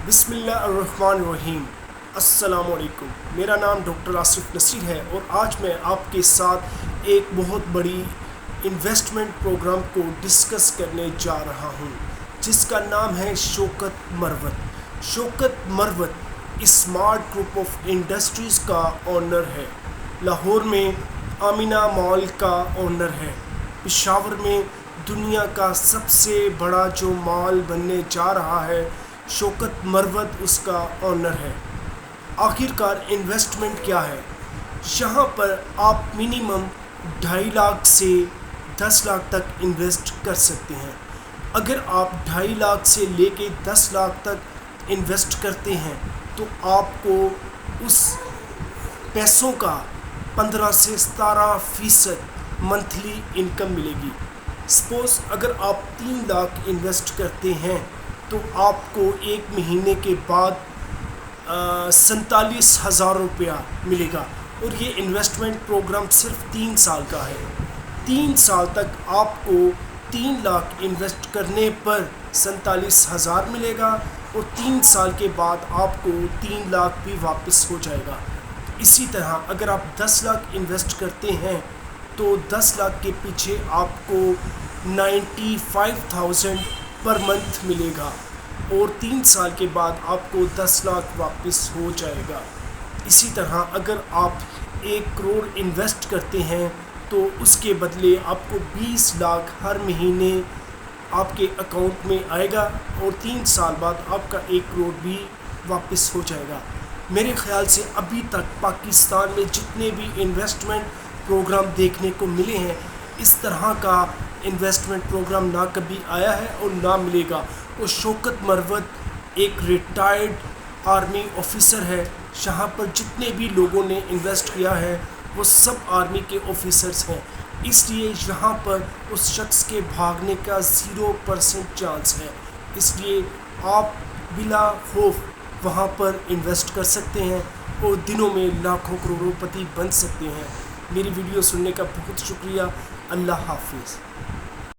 بسم اللہ الرحمن الرحیم۔ السلام علیکم۔ میرا نام ڈاکٹر آصف نصیر ہے اور آج میں آپ کے ساتھ ایک بہت بڑی انویسٹمنٹ پروگرام کو ڈسکس کرنے جا رہا ہوں جس کا نام ہے شوکت مروت۔ شوکت مروت اسمارٹ گروپ آف انڈسٹریز کا اونر ہے، لاہور میں آمینہ مال کا اونر ہے، پشاور میں دنیا کا سب سے بڑا جو مال بننے جا رہا ہے شوکت مروت اس کا اونر ہے۔ آخر کار انویسٹمنٹ کیا ہے؟ یہاں پر آپ منیمم 2.5 لاکھ سے 10 لاکھ تک انویسٹ کر سکتے ہیں۔ اگر آپ 2.5 لاکھ سے لے کے 10 لاکھ تک انویسٹ کرتے ہیں تو آپ کو اس پیسوں کا 15 سے 17% منتھلی انکم ملے گی۔ سپوز اگر آپ 3 لاکھ انویسٹ کرتے ہیں تو آپ کو ایک مہینے کے بعد 47,000 روپیہ ملے گا، اور یہ انویسٹمنٹ پروگرام صرف 3 سال کا ہے۔ 3 سال تک آپ کو 3 لاکھ انویسٹ کرنے پر 47,000 ملے گا، اور 3 سال کے بعد آپ کو 3 لاکھ بھی واپس ہو جائے گا۔ اسی طرح اگر آپ 10 لاکھ انویسٹ کرتے ہیں تو 10 لاکھ کے پیچھے آپ کو 95,000 پر منتھ ملے گا، اور 3 سال کے بعد آپ کو 10 لاکھ واپس ہو جائے گا۔ اسی طرح اگر آپ 1 کروڑ انویسٹ کرتے ہیں تو اس کے بدلے آپ کو 20 لاکھ ہر مہینے آپ کے اکاؤنٹ میں آئے گا، اور 3 سال بعد آپ کا 1 کروڑ بھی واپس ہو جائے گا۔ میرے خیال سے ابھی تک پاکستان میں جتنے بھی انویسٹمنٹ پروگرام دیکھنے کو ملے ہیں، اس طرح کا انویسٹمنٹ پروگرام نہ کبھی آیا ہے اور نہ ملے گا۔ اور شوکت مروت ایک ریٹائرڈ آرمی آفیسر ہے۔ یہاں پر جتنے بھی لوگوں نے انویسٹ کیا ہے وہ سب آرمی کے آفیسرز ہیں، اس لیے یہاں پر اس شخص کے بھاگنے کا 0% چانس ہے۔ اس لیے آپ بلا خوف وہاں پر انویسٹ کر سکتے ہیں اور دنوں میں لاکھوں کروڑوں پتی بن سکتے ہیں۔ میری ویڈیو سننے کا بہت شکریہ۔ اللہ حافظ۔